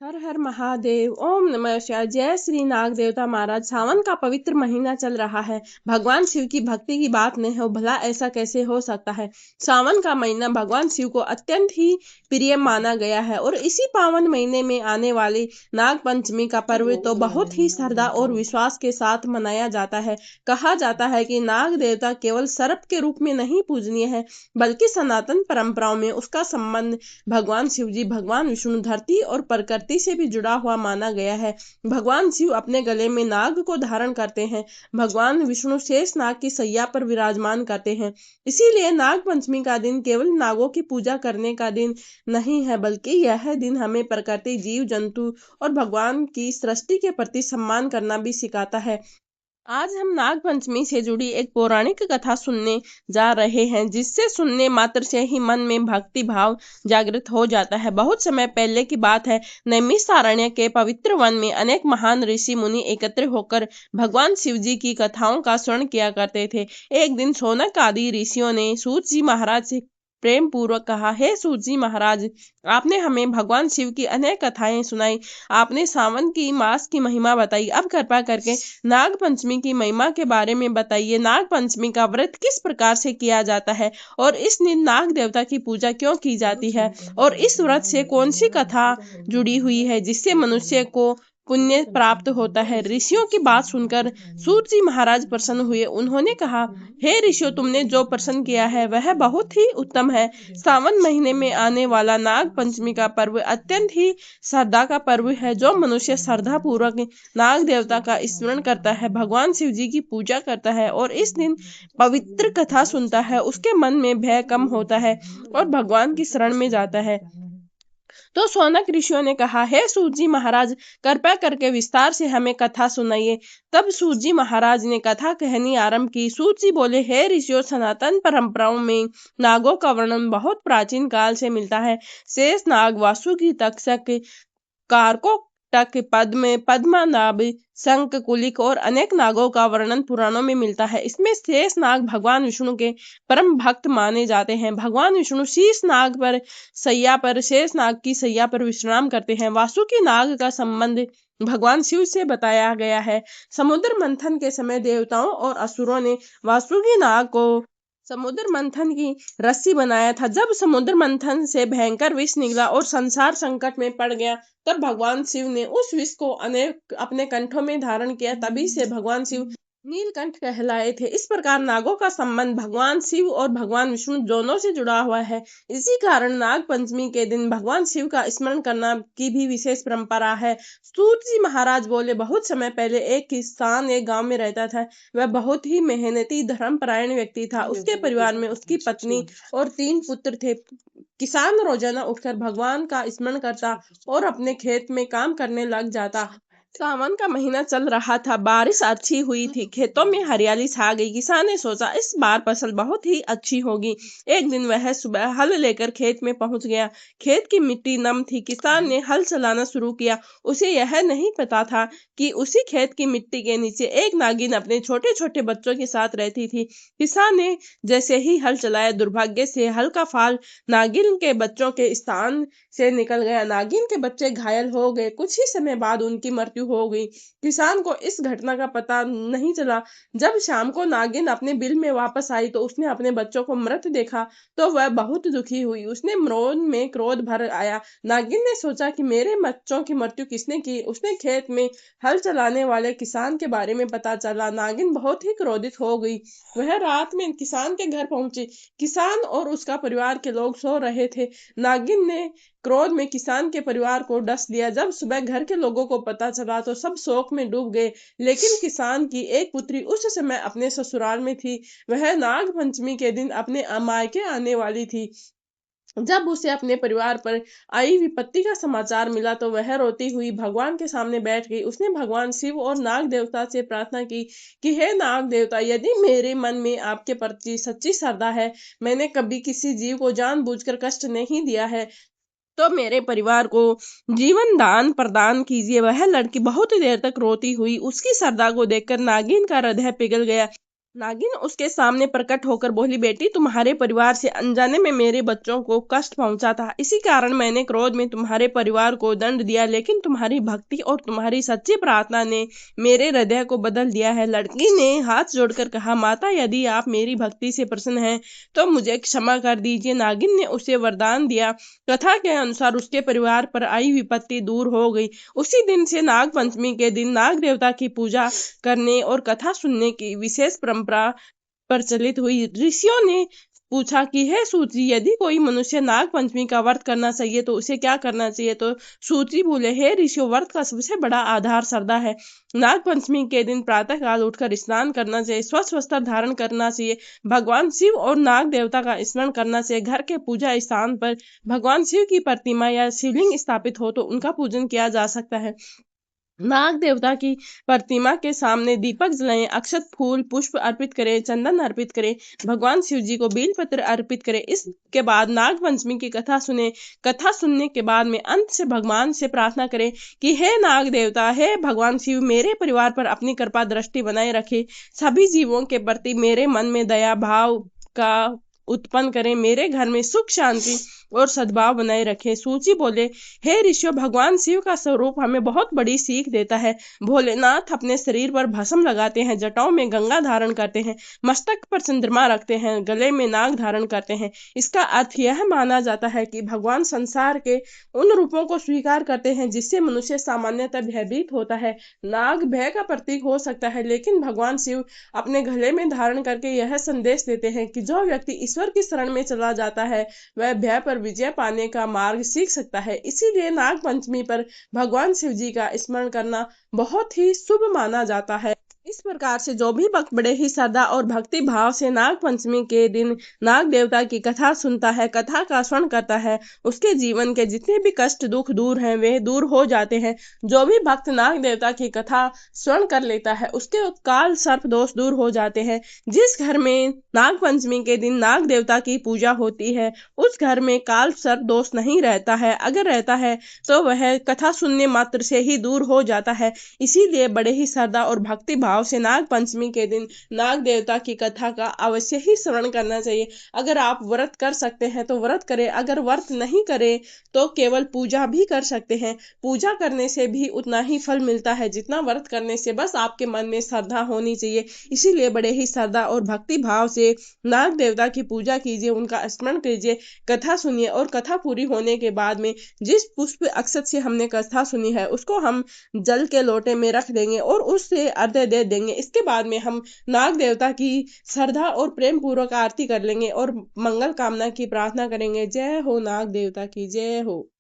हर हर महादेव। ओम नमः शिवाय। जय श्री नाग देवता महाराज। सावन का पवित्र महीना चल रहा है। भगवान शिव की भक्ति की बात नहीं हो, भला ऐसा कैसे हो सकता है। सावन का महीना भगवान शिव को अत्यंत ही प्रिय माना गया है और इसी पावन महीने में आने वाली नाग पंचमी का पर्व तो बहुत ही श्रद्धा और विश्वास के साथ मनाया जाता है। कहा जाता है कि नाग देवता केवल सर्प के रूप में नहीं पूजनीय है, बल्कि सनातन परंपराओं में उसका संबंध भगवान शिव जी, भगवान विष्णु, धरती और प्रकृति से भी जुड़ा हुआ माना गया है। भगवान शिव अपने गले में नाग को धारण करते हैं। भगवान विष्णु शेष नाग की सैया पर विराजमान करते हैं। इसीलिए नाग पंचमी का दिन केवल नागों की पूजा करने का दिन नहीं है, बल्कि यह दिन हमें प्रकृति, जीव जंतु और भगवान की सृष्टि के प्रति सम्मान करना भी सिखाता है। आज हम नाग पंचमी से जुड़ी एक पौराणिक कथा सुनने जा रहे हैं, जिससे सुनने मात्र से ही मन में भक्ति भाव जागृत हो जाता है। बहुत समय पहले की बात है। नैमिषारण्य के पवित्र वन में अनेक महान ऋषि मुनि एकत्र होकर भगवान शिव जी की कथाओं का श्रवण किया करते थे। एक दिन शौनक आदि ऋषियों ने सूत जी महाराज से प्रेम पूर्वक कहा, हे सूत जी महाराज, आपने हमें भगवान शिव की अनेक कथाएं सुनाई, आपने सावन की मास की महिमा बताई, अब कृपा करके नाग पंचमी की महिमा के बारे में बताइए। नाग पंचमी का व्रत किस प्रकार से किया जाता है और इस दिन नाग देवता की पूजा क्यों की जाती है, और इस व्रत से कौन सी कथा जुड़ी हुई है जिससे मनुष्य को पुण्य प्राप्त होता है। ऋषियों की बात सुनकर सूत जी महाराज प्रसन्न हुए। उन्होंने कहा, हे ऋषियों, तुमने जो प्रश्न किया है वह बहुत ही उत्तम है। सावन महीने में आने वाला नाग पंचमी का पर्व अत्यंत ही श्रद्धा का पर्व है। जो मनुष्य श्रद्धा पूर्वक नाग देवता का स्मरण करता है, भगवान शिव जी की पूजा करता है और इस दिन पवित्र कथा सुनता है, उसके मन में भय कम होता है और भगवान की शरण में जाता है। तो शौनक ऋषियों ने कहा, हे सूत जी महाराज, कृपया करके विस्तार से हमें कथा सुनाइए। तब सूत जी महाराज ने कथा कहनी आरंभ की। सूत जी बोले, हे ऋषियों, सनातन परंपराओं में नागों का वर्णन बहुत प्राचीन काल से मिलता है। शेष नाग, वासुकी, तक्षक, कारकों टक, पद्म, पद्मनाभ, शंख, कुलिक और अनेक नागों का वर्णन पुराणों में मिलता है। इसमें शेष नाग भगवान विष्णु के परम भक्त माने जाते हैं। भगवान विष्णु शीश नाग पर सैया पर, शेष नाग की सैया पर विश्राम करते हैं। वासुकी नाग का संबंध भगवान शिव से बताया गया है। समुद्र मंथन के समय देवताओं और असुरों ने वासुकी नाग को समुद्र मंथन की रस्सी बनाया था। जब समुद्र मंथन से भयंकर विष निकला और संसार संकट में पड़ गया, तब भगवान शिव ने उस विष को अनेक अपने कंठों में धारण किया। तभी से भगवान शिव नीलकंठ कहलाए थे। इस प्रकार नागों का संबंध भगवान शिव और भगवान विष्णु दोनों से जुड़ा हुआ है। इसी कारण नाग पंचमी के दिन भगवान शिव का स्मरण करना की भी विशेष परंपरा है। सूत जी महाराज बोले, बहुत समय पहले एक किसान एक गांव में रहता था। वह बहुत ही मेहनती धर्मपरायण व्यक्ति था। उसके परिवार में उसकी पत्नी और 3 पुत्र थे। किसान रोजाना उठकर भगवान का स्मरण करता और अपने खेत में काम करने लग जाता। सावन का महीना चल रहा था, बारिश अच्छी हुई थी, खेतों में हरियाली छा गई। किसान ने सोचा, इस बार फसल बहुत ही अच्छी होगी। एक दिन वह सुबह हल लेकर खेत में पहुंच गया। खेत की मिट्टी नम थी। किसान ने हल चलाना शुरू किया। उसे यह नहीं पता था कि उसी खेत की मिट्टी के नीचे एक नागिन अपने छोटे छोटे बच्चों के साथ रहती थी। किसान ने जैसे ही हल चलाया, दुर्भाग्य से हल का फाल नागिन के बच्चों के स्थान से निकल गया। नागिन के बच्चे घायल हो गए। कुछ ही समय बाद उनकी मृत्यु हो गई। किसान को इस घटना का पता नहीं चला। जब शाम को नागिन अपने बिल में वापस आई तो उसने अपने बच्चों को मृत देखा तो वह बहुत दुखी हुई। उसने क्रोध में क्रोध भर आया। नागिन ने सोचा कि मेरे बच्चों की मृत्यु किसने की। उसने खेत में हल चलाने वाले किसान के बारे में पता चला। नागिन बहुत ही क्रोधित हो गई। वह रात में किसान के घर पहुंची। किसान और उसका परिवार के लोग सो रहे थे। नागिन ने क्रोध में किसान के परिवार को डस दिया। जब सुबह घर के लोगों को पता चला तो सब शोक में डूब गए। लेकिन किसान की एक पुत्री उस समय अपने ससुराल में थी। वह नाग पंचमी के दिन अपने मायके आने वाली थी। जब उसे अपने परिवार पर आई विपत्ति का समाचार मिला तो वह रोती हुई भगवान के सामने बैठ गई। उसने भगवान शिव और नाग देवता से प्रार्थना की कि हे नाग देवता, यदि मेरे मन में आपके प्रति सच्ची श्रद्धा है, मैंने कभी किसी जीव को जानबूझकर कष्ट नहीं दिया है, तो मेरे परिवार को जीवन दान प्रदान कीजिए। वह लड़की बहुत देर तक रोती हुई उसकी श्रद्धा को देखकर नागिन का हृदय पिघल गया। नागिन उसके सामने प्रकट होकर बोली, बेटी, तुम्हारे परिवार से अनजाने में मेरे बच्चों को कष्ट पहुंचा था। इसी कारण मैंने क्रोध में तुम्हारे परिवार को दंड दिया, लेकिन तुम्हारी भक्ति और तुम्हारी सच्ची प्रार्थना ने मेरे हृदय को बदल दिया है। लड़की ने हाथ जोड़कर कहा, माता, यदि आप मेरी भक्ति से प्रसन्न हैं तो मुझे क्षमा कर दीजिए। नागिन ने उसे वरदान दिया। कथा के अनुसार उसके परिवार पर आई विपत्ति दूर हो गई। उसी दिन से नाग पंचमी के दिन नाग देवता की पूजा करने और कथा सुनने की विशेष परंपरा प्रचलित हुई। ऋषियों ने पूछा कि हे सूची, यदि कोई मनुष्य नाग पंचमी का व्रत करना चाहिए तो उसे क्या करना चाहिए? तो सूची बोले, हे ऋषियों, व्रत का सबसे बड़ा आधार श्रद्धा है। नाग पंचमी के दिन प्रातः काल उठकर स्नान करना चाहिए, स्वच्छ वस्त्र धारण करना चाहिए, भगवान शिव और नाग देवता का स्मरण करना चाहिए। घर के पूजा स्थान पर भगवान शिव की प्रतिमा या शिवलिंग स्थापित हो तो उनका पूजन किया जा सकता है। नाग देवता की प्रतिमा के सामने दीपक जलाएं, अक्षत, फूल, पुष्प अर्पित करें, चंदन अर्पित करें, भगवान शिव जी को बेल पत्र अर्पित करें। इसके बाद नाग पंचमी की कथा सुने। कथा सुनने के बाद में अंत से भगवान से प्रार्थना करें कि हे नाग देवता, हे भगवान शिव, मेरे परिवार पर अपनी कृपा दृष्टि बनाए रखे, सभी जीवों के प्रति मेरे मन में दया भाव का उत्पन्न करें, मेरे घर में सुख शांति और सद्भाव बनाए रखें। सूची बोले, हे ऋषियों, भगवान शिव का स्वरूप हमें बहुत बड़ी सीख देता है। भोलेनाथ अपने शरीर पर भस्म लगाते हैं, जटाओं में गंगा धारण करते हैं, मस्तक पर चंद्रमा रखते हैं, गले में नाग धारण करते हैं। इसका अर्थ यह माना जाता है कि भगवान संसार के उन रूपों को स्वीकार करते हैं जिससे मनुष्य सामान्यतः भयभीत होता है। नाग भय का प्रतीक हो सकता है, लेकिन भगवान शिव अपने गले में धारण करके यह संदेश देते हैं कि जो व्यक्ति ईश्वर की शरण में चला जाता है वह भय पर विजय पाने का मार्ग सीख सकता है। इसीलिए नाग पंचमी पर भगवान शिव जी का स्मरण करना बहुत ही शुभ माना जाता है। इस प्रकार से जो भी भक्त बड़े ही श्रद्धा और भक्ति भाव से नाग पंचमी के दिन नाग देवता की कथा सुनता है, कथा का श्रवण करता है, उसके जीवन के जितने भी कष्ट दुख दूर हैं वे दूर हो जाते हैं। जो भी भक्त नाग देवता की कथा श्रवण कर लेता है उसके काल सर्प दोष दूर हो जाते हैं। जिस घर में नाग पंचमी के दिन नाग देवता की पूजा होती है उस घर में काल सर्प दोष नहीं रहता है। अगर रहता है तो वह कथा सुनने मात्र से ही दूर हो जाता है। इसीलिए बड़े ही श्रद्धा और भक्ति भाव से नाग पंचमी के दिन नाग देवता की कथा का अवश्य ही श्रवण करना चाहिए। अगर आप व्रत कर सकते हैं तो व्रत करें, अगर व्रत नहीं करें तो केवल पूजा भी कर सकते हैं। पूजा करने से भी उतना ही फल मिलता है जितना व्रत करने से। बस आपके मन में श्रद्धा होनी चाहिए। इसीलिए बड़े ही श्रद्धा और भक्ति भाव से नाग देवता की पूजा कीजिए, उनका स्मरण कीजिए, कथा सुनिए और कथा पूरी होने के बाद में जिस पुष्प अक्षत से हमने कथा सुनी है उसको हम जल के लोटे में रख देंगे और उससे अर्घ्य दे देंगे। इसके बाद में हम नाग देवता की श्रद्धा और प्रेम पूर्वक आरती कर लेंगे और मंगल कामना की प्रार्थना करेंगे। जय हो नाग देवता की, जय हो।